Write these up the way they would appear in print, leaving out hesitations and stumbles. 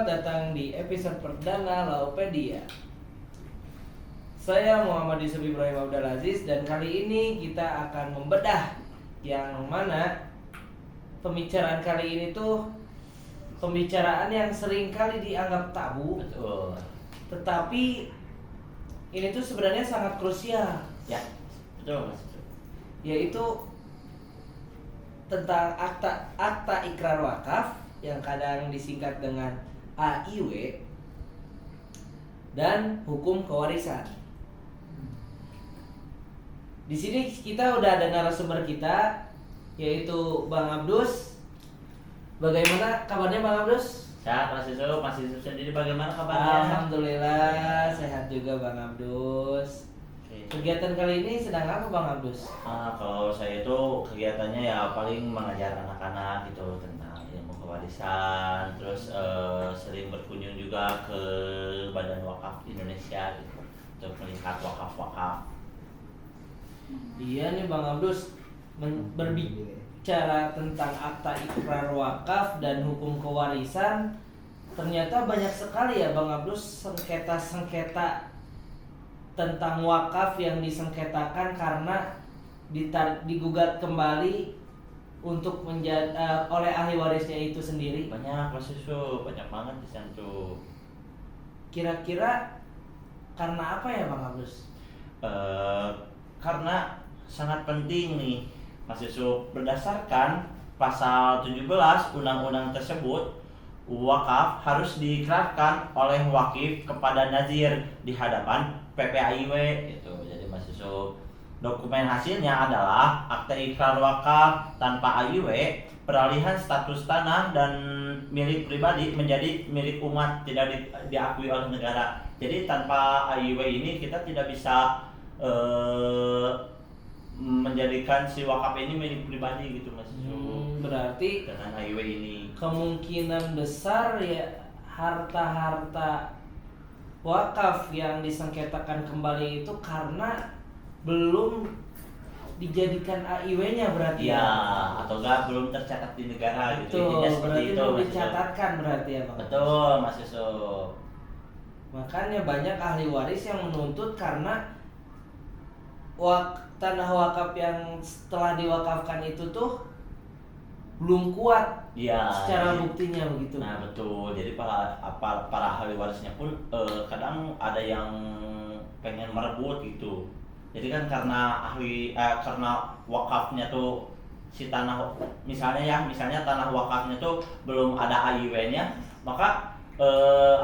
Selamat datang di episode perdana Laupedia. Saya Muhammad Yusuf Ibrahim Abdul Aziz dan kali ini kita akan membedah yang mana pembicaraan kali ini tuh pembicaraan yang sering kali dianggap tabu. Betul. Tetapi ini tuh sebenarnya sangat krusial. Ya, betul Mas. Yaitu tentang akta ikrar wakaf yang kadang disingkat dengan AIW dan hukum kewarisan. Di sini kita udah ada narasumber kita yaitu Bang Abdus. Bagaimana kabarnya Bang Abdus? Sehat Mas Yusuf sendiri bagaimana kabarnya? Alhamdulillah sehat juga Bang Abdus. Kegiatan kali ini sedang apa Bang Abdus? Kalau saya itu kegiatannya ya paling mengajar anak-anak gitu tentang ilmu kewarisan, terus sering berkunjung juga ke Badan Wakaf Indonesia gitu untuk melihat wakaf-wakaf. Iya nih Bang Abdus, berbicara tentang akta ikrar wakaf dan hukum kewarisan, ternyata banyak sekali ya Bang Abdus sengketa-sengketa tentang wakaf yang disengketakan karena digugat kembali untuk oleh ahli warisnya itu sendiri. Banyak Mas Yusuf, banyak banget di sana tuh. Kira-kira karena apa ya Bang Abdus? Karena sangat penting nih Mas Yusuf, berdasarkan pasal 17 undang-undang tersebut, wakaf harus diikrarkan oleh wakif kepada nazir di hadapan PPAIW itu. Jadi Mas Yusuf, dokumen hasilnya adalah akta ikrar wakaf tanpa AIW, peralihan status tanah dan milik pribadi menjadi milik umat, tidak diakui oleh negara. Jadi tanpa AIW ini kita tidak bisa menjadikan si wakaf ini milik pribadi gitu Mas Yusuf. Berarti dengan AIW ini kemungkinan besar ya harta-harta wakaf yang disengketakan kembali itu karena belum dijadikan AIW-nya berarti ya, atau enggak belum tercatat di negara gitu. Betul, Intinya seperti berarti itu belum Mas Yusuf. dicatatkan berarti ya Bang. Betul Mas Yusuf. Makanya banyak ahli waris yang menuntut karena tanah wakaf yang setelah diwakafkan itu tuh belum kuat Ya, secara jadi, buktinya begitu. Nah betul. Jadi para ahli warisnya pun kadang ada yang pengen merebut gitu. Jadi kan karena wakafnya tuh si tanah, misalnya tanah wakafnya tuh belum ada AIW-nya, maka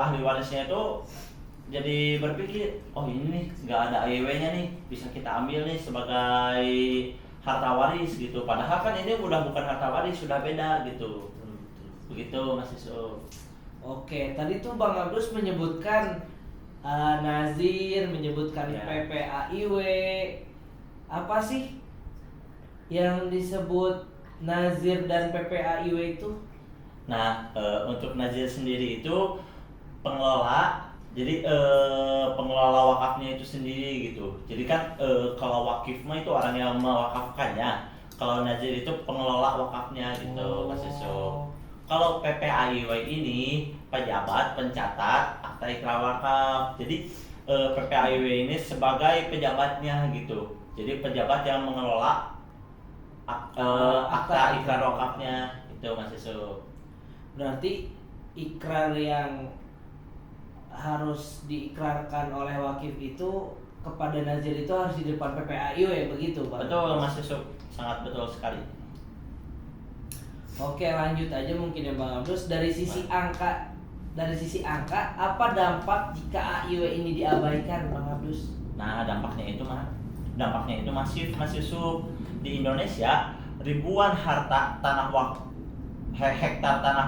ahli warisnya itu jadi berpikir, oh ini nih nggak ada AIW-nya nih, bisa kita ambil nih sebagai harta waris gitu. Padahal kan ini udah bukan harta waris, sudah beda gitu. Begitu Mas Yusuf. Oke, tadi tuh Bang Abdus menyebutkan nazir, menyebutkan Ya. PPAIW. Apa sih yang disebut nazir dan PPAIW itu? Nah, untuk nazir sendiri itu pengelola. Jadi pengelola wakafnya itu sendiri gitu. Jadi kan kalau wakif mah itu orang yang mewakafkannya. Kalau nazir itu pengelola wakafnya gitu, Mas Yusuf. Kalau PPAIW ini pejabat pencatat akta ikrar wakaf. Jadi PPAIW ini sebagai pejabatnya gitu. Jadi pejabat yang mengelola akta ikrar wakafnya itu Mas Yusuf. Berarti ikrar yang harus diikrarkan oleh wakif itu kepada nazir itu harus di depan PPAIW begitu Bang? Betul Mas Yusuf, sangat betul sekali. Oke, lanjut aja mungkin ya Bang Abdus. Dari sisi angka, apa dampak jika AIW ini diabaikan Bang Abdus? Nah, dampaknya itu masif Mas Yusuf. Di Indonesia ribuan hektar tanah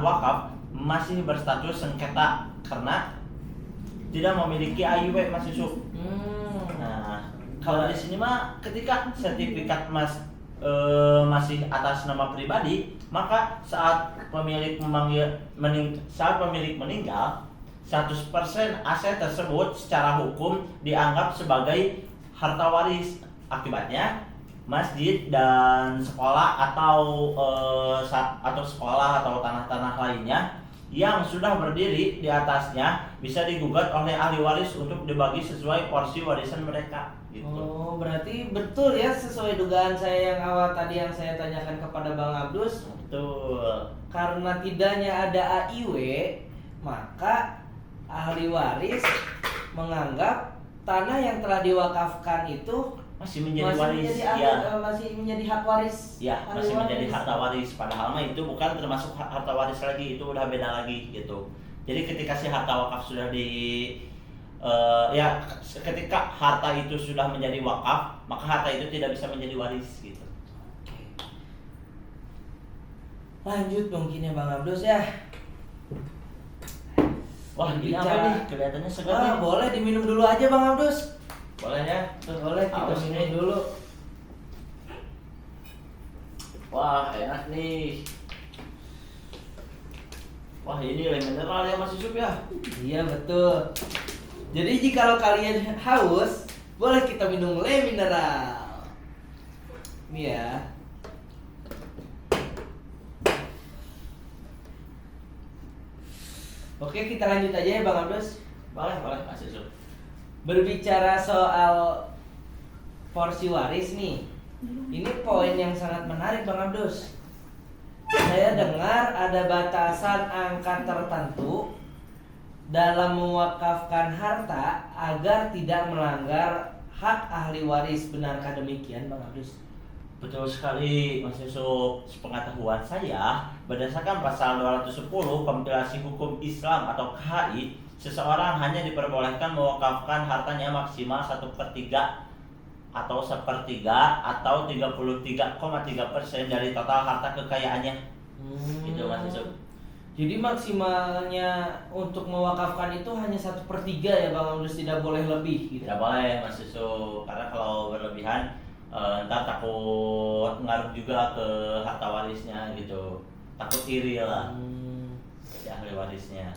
wakaf masih berstatus sengketa karena tidak memiliki AIW Mas Yusuf. Nah, kalau di sini mah ketika sertifikat masih atas nama pribadi, maka saat pemilik meninggal, 100% aset tersebut secara hukum dianggap sebagai harta waris. Akibatnya masjid dan sekolah atau sekolah atau tanah-tanah lainnya yang sudah berdiri di atasnya bisa digugat oleh ahli waris untuk dibagi sesuai porsi warisan mereka gitu. Oh, berarti betul ya sesuai dugaan saya yang awal tadi yang saya tanyakan kepada Bang Abdus. Betul. Karena tidaknya ada AIW, maka ahli waris menganggap tanah yang telah diwakafkan itu Masih menjadi waris ya. masih menjadi hak waris. Ya, ahli masih menjadi waris. harta waris. Padahal mah itu bukan termasuk harta waris lagi, itu udah beda lagi gitu. Jadi ketika si harta wakaf sudah ketika harta itu sudah menjadi wakaf, maka harta itu tidak bisa menjadi waris gitu. Oke. Lanjut mungkin ya Bang Abdus ya. Wah, ini apa Bicara- nih? Kelihatannya segar nih. Boleh diminum dulu aja Bang Abdus. Boleh ya? Boleh kita Haus minum nih. dulu. Wah, enak nih. Wah, ini le mineral ya Mas Yusuf ya. Iya betul. Jadi jika kalian haus, boleh kita minum le mineral. Ini ya. Oke, kita lanjut aja ya Bang Abdus. Boleh Mas Yusuf. Berbicara soal porsi waris nih. Ini poin yang sangat menarik Bang Abdus. Saya dengar ada batasan angka tertentu dalam mewakafkan harta agar tidak melanggar hak ahli waris. Benarkah demikian Bang Abdus? Betul sekali Mas Yusuf. Sepengetahuan saya, berdasarkan pasal 210 Kompilasi Hukum Islam atau KHI, seseorang hanya diperbolehkan mewakafkan hartanya maksimal 1/3 atau 1/3 atau 33,3% dari total harta kekayaannya. Gitu Mas Yusuf. Jadi maksimalnya untuk mewakafkan itu hanya 1/3 ya Bang Abdus, tidak boleh lebih gitu. Tidak boleh Mas Yusuf, karena kalau berlebihan ntar takut ngaruh juga ke harta warisnya gitu, takut iri lah si ahli warisnya,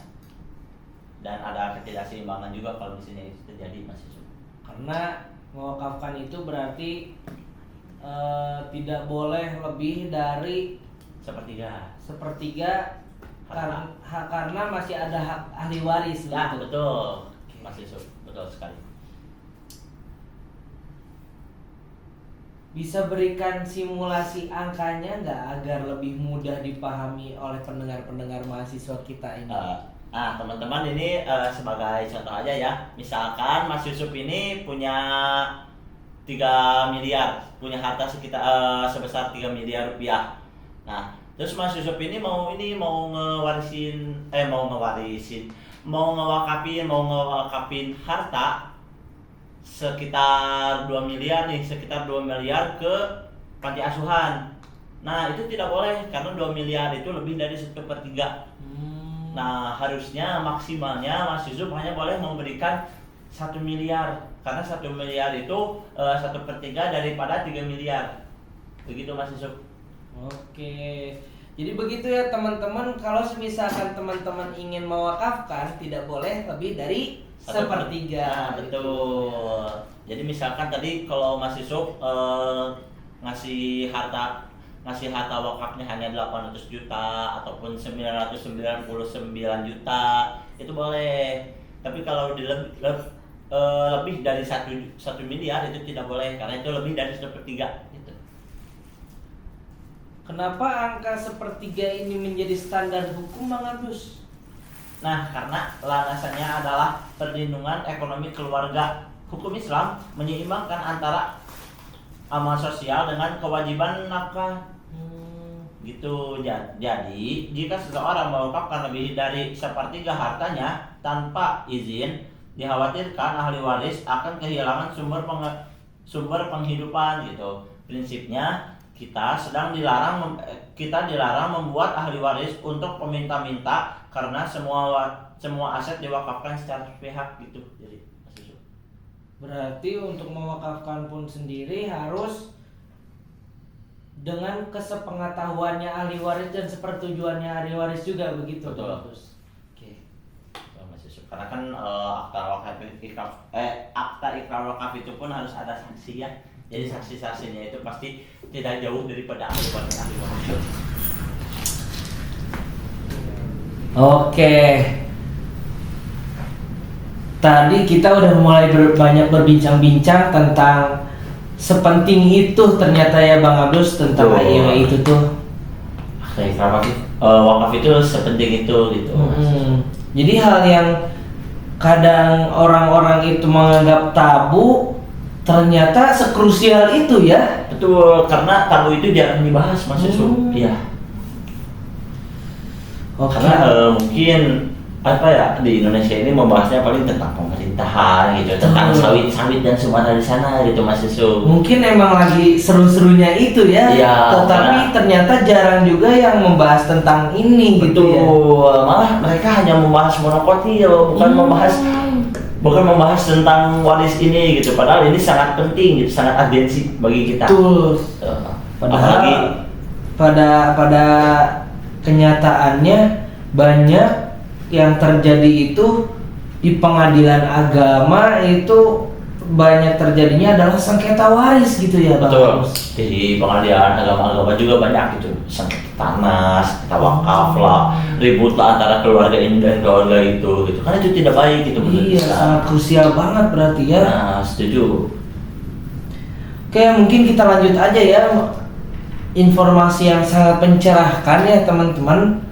dan ada ketidakseimbangan juga kalau di sini terjadi Mas Yusuf. Karena mewakafkan itu berarti tidak boleh lebih dari 1/3 karena masih ada hak ahli waris ya gitu. betul Mas Yusuf, betul sekali. Bisa berikan simulasi angkanya nggak agar lebih mudah dipahami oleh pendengar-pendengar mahasiswa kita ini? Teman-teman ini sebagai contoh aja ya, misalkan Mas Yusuf ini punya 3 miliar, punya harta sekitar sebesar 3 miliar rupiah. Nah, terus Mas Yusuf ini mau ngewakafin harta sekitar 2 miliar ke panti asuhan. Nah, itu tidak boleh karena 2 miliar itu lebih dari 1/3. Nah, harusnya maksimalnya Mas Yusuf hanya boleh memberikan 1 miliar karena 1 miliar itu 1/3 daripada 3 miliar. Begitu Mas Yusuf. Oke. Jadi begitu ya teman-teman, kalau misalkan teman-teman ingin mewakafkan tidak boleh lebih dari 1/3. Nah, betul. Jadi misalkan tadi kalau Mas Yusuf ngasih harta wakafnya hanya 800 juta ataupun 999 juta, itu boleh. Tapi kalau lebih dari 1 miliar itu tidak boleh karena itu lebih dari 1/3 gitu. Kenapa angka 1/3 ini menjadi standar hukum Bang Abdus? Nah, karena landasannya adalah perlindungan ekonomi keluarga. Hukum Islam menyeimbangkan antara amal sosial dengan kewajiban nafkah. Gitu. Jadi, jika seseorang mewakafkan lebih dari 1/3 hartanya tanpa izin, dikhawatirkan ahli waris akan kehilangan sumber penghidupan gitu. Prinsipnya kita dilarang membuat ahli waris untuk meminta-minta karena semua aset diwakafkan secara sepihak gitu. Jadi berarti untuk mewakafkan pun sendiri harus dengan kesepengetahuannya ahli waris dan sepertujuannya ahli waris juga begitu. Betul. Terus. Oke. Karena kan akta ikrar wakaf itu pun harus ada saksi ya. Jadi saksi-saksinya itu pasti tidak jauh daripada ahli waris. Oke. Tadi kita udah mulai banyak berbincang-bincang tentang sepenting itu ternyata ya Bang Abdus tentang Betul. AIW itu tuh. Wakaf itu sepenting itu gitu. Jadi hal yang kadang orang-orang itu menganggap tabu ternyata sekrusial itu ya. Betul, karena tabu itu jarang dibahas Mas Yusuf. Iya. Oke. Karena mungkin apa ya, di Indonesia ini membahasnya paling tentang pemerintahan gitu, tentang sawit-sawit dan suara di sana gitu Mas Yusuf. Mungkin emang lagi seru-serunya itu ya. Iya, Tetapi ternyata jarang juga yang membahas tentang ini gitu ya. Betul, malah mereka hanya membahas monokotil, bukan membahas tentang waris ini gitu. Padahal ini sangat penting gitu, sangat urgensi bagi kita. Betul. Padahal Apalagi pada kenyataannya banyak yang terjadi itu di pengadilan agama itu banyak terjadinya adalah sengketa waris gitu ya Bang. betul. Di pengadilan agama-agama juga banyak gitu, sengketa tanah, sengketa wakaf lah, ribut lah antara keluarga ini dan keluarga itu gitu. Kan itu tidak baik gitu menurut Iya, kita. sangat krusial banget berarti ya. Nah, setuju. Oke, mungkin kita lanjut aja ya. Informasi yang sangat mencerahkan ya teman-teman.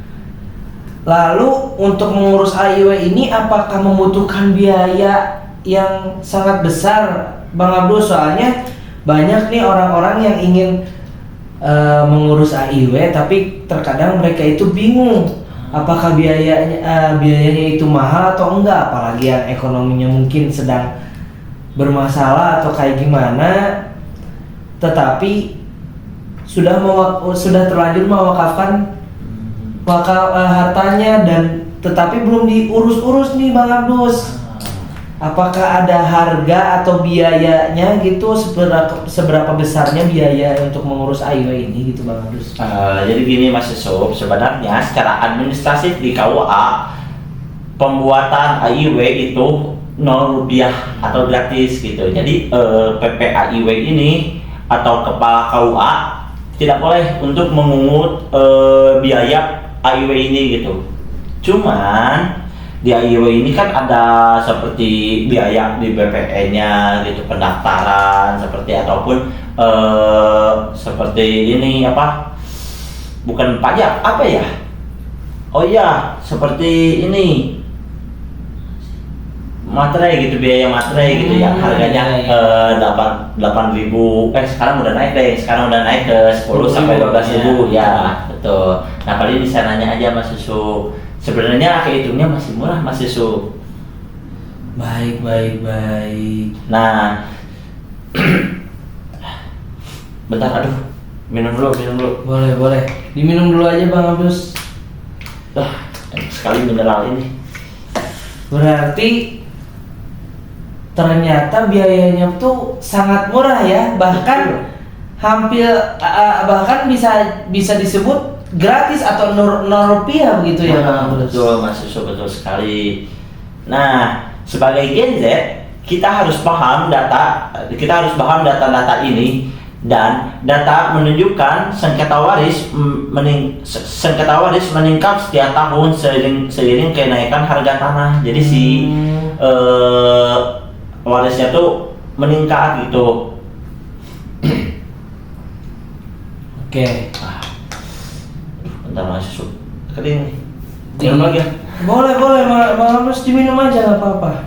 Lalu untuk mengurus AIW ini apakah membutuhkan biaya yang sangat besar Bang Abdul? Soalnya banyak nih orang-orang yang ingin mengurus AIW tapi terkadang mereka itu bingung apakah biayanya itu mahal atau enggak, apalagi yang ekonominya mungkin sedang bermasalah atau kayak gimana, tetapi sudah terlanjur mewakafkan hartanya dan tetapi belum diurus-urus nih Bang Abdus. Apakah ada harga atau biayanya gitu, seberapa besarnya biaya untuk mengurus AIW ini gitu Bang Abdus? Jadi gini Mas Yusuf, sebenarnya secara administratif di KUA pembuatan AIW itu 0 rupiah atau gratis gitu. Jadi PP AIW ini atau kepala KUA tidak boleh untuk mengungut biaya AIW ini gitu. Cuman di AIW ini kan ada seperti biaya di BPN-nya gitu, pendaftaran seperti ataupun seperti ini apa? Bukan pajak, apa ya? Oh iya, seperti ini. Materai gitu, biaya materai gitu yang harganya 8.000, sekarang udah naik deh, sekarang udah naik ke 10 sampai 12.000 ya, betul. Nah paling di sananya aja Mas Yusuf, sebenarnya kehitungnya masih murah Mas Yusuf. Baik. Nah bentar, aduh, minum dulu. Boleh diminum dulu aja Bang Abdus. Enak sekali mineral ini. Berarti ternyata biayanya tuh sangat murah ya, bahkan hampir bahkan bisa disebut gratis atau 0 rupiah begitu ya Bang Abdus. Betul Mas Yusuf, betul sekali. Nah sebagai Gen Z kita harus paham data-data ini, dan data menunjukkan sengketa waris meningkat setiap tahun seiring kenaikan harga tanah. Jadi warisnya tuh meningkat gitu. Oke. Bentar Mas Yusuf, kering nih. Minum lagi ya? Boleh Bang Abdus, diminum aja nggak apa-apa.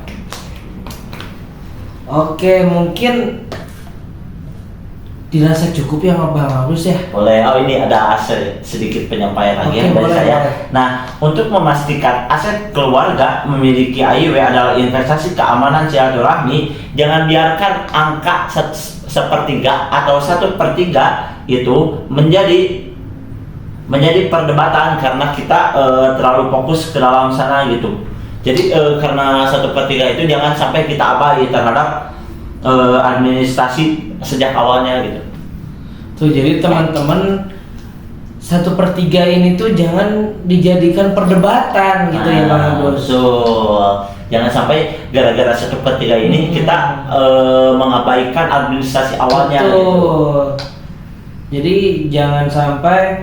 Oke, mungkin dirasa cukup ya Bang Abdus ya. Boleh. Oh ini ada sedikit penyampaian lagi dari saya. Boleh. Nah, untuk memastikan aset keluarga memiliki AIW adalah investasi keamanan silaturahmi, jangan biarkan angka sepertiga atau 1/3 itu menjadi perdebatan karena kita terlalu fokus ke dalam sana gitu. Jadi karena 1/3 itu jangan sampai kita abai terhadap administrasi sejak awalnya gitu. Tuh jadi teman-teman 1/3 ini tuh jangan dijadikan perdebatan gitu ya Bang Abdus. Jangan sampai gara-gara 1/3 ini kita mengabaikan administrasi awalnya. Betul. Gitu. Jadi jangan sampai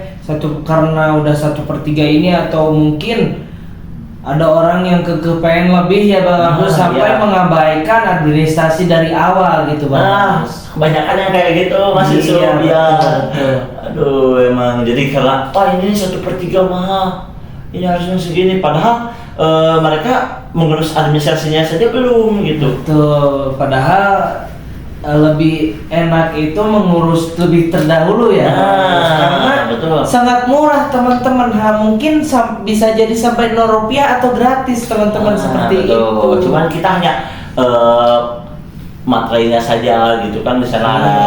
karena udah 1/3 ini atau mungkin ada orang yang pengen lebih ya Bang Abdus sampai iya. mengabaikan administrasi dari awal gitu Bang Abdus. Kebanyakan yang kayak gitu masih Iya, ya. betul. Aduh, emang jadi karena ini 1/3 mah, ini harusnya segini. Padahal mereka mengurus administrasinya saja belum gitu. Betul, padahal lebih enak itu mengurus lebih terdahulu ya karena betul. sangat murah teman-teman, mungkin bisa jadi sampai 0 rupiah atau gratis teman-teman seperti betul. itu. Cuman kita hanya materinya saja gitu kan, di sana ada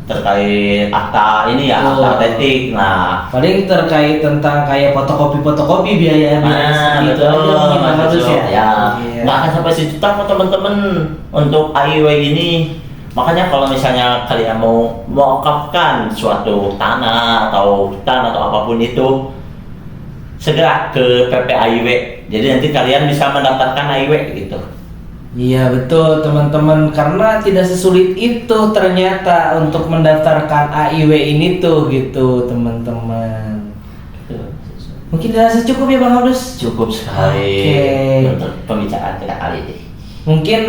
terkait akta ini ya, akta etik. Nah, paling terkait tentang kayak fotokopi biaya seperti itu betul, aja mungkin harus ya. ya. Iya. Nggak akan sampai 1 juta kok teman-teman untuk AIW ini. Makanya kalau misalnya kalian mau mewakafkan suatu tanah atau hutan atau apapun itu, segera ke PPAIW. Jadi nanti kalian bisa mendaftarkan AIW gitu. Iya betul teman-teman, karena tidak sesulit itu ternyata untuk mendaftarkan AIW ini tuh gitu teman-teman. Mungkin dirasa cukup ya Bang Abdus? Cukup sekali untuk pembicaraan kita kali ini. Mungkin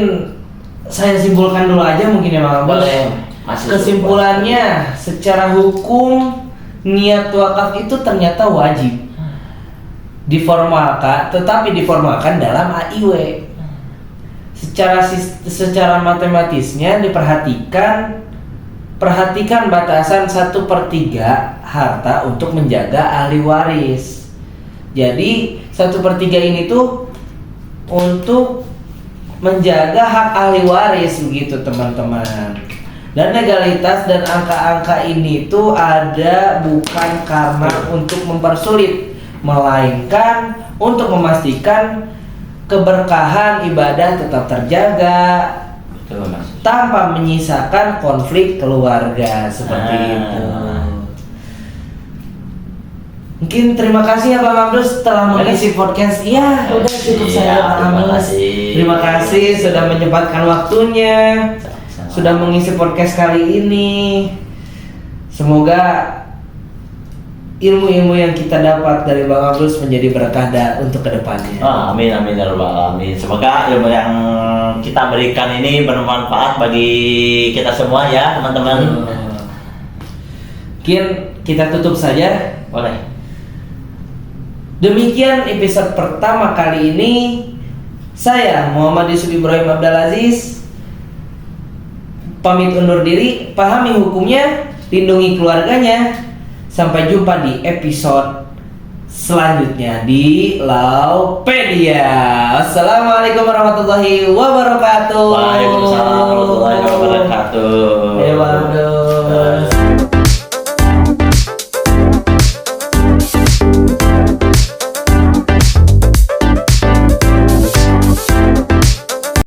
saya simpulkan dulu aja mungkin ya Bang Abdus. Kesimpulannya secara hukum niat wakaf itu ternyata wajib diformalkan, tetapi diformalkan dalam AIW. Secara matematisnya perhatikan batasan 1/3 harta untuk menjaga ahli waris. Jadi 1/3 ini tuh untuk menjaga hak ahli waris begitu teman-teman. Dan legalitas dan angka-angka ini tuh ada bukan karena untuk mempersulit, melainkan untuk memastikan keberkahan ibadah tetap terjaga. Betul, Mas. Tanpa menyisakan konflik keluarga seperti itu. Mungkin terima kasih ya Bang Abdus telah mengisi podcast. Iya, udah cukup saya Bang Abdus. Terima kasih sudah menyempatkan waktunya, sudah mengisi podcast kali ini. Semoga ilmu-ilmu yang kita dapat dari Bang Abdus menjadi berkah untuk kedepannya. Amin amin ya rabbal alamin. Semoga ilmu yang kita berikan ini bermanfaat bagi kita semua ya teman-teman. Mungkin kita tutup saja. Boleh. Demikian episode pertama kali ini. Saya Muhammad Yusuf Ibrahim Abdul Aziz pamit undur diri. Pahami hukumnya, lindungi keluarganya. Sampai jumpa di episode selanjutnya di Laupedia. Assalamualaikum warahmatullahi wabarakatuh. Waalaikumsalam warahmatullahi wabarakatuh. Ya,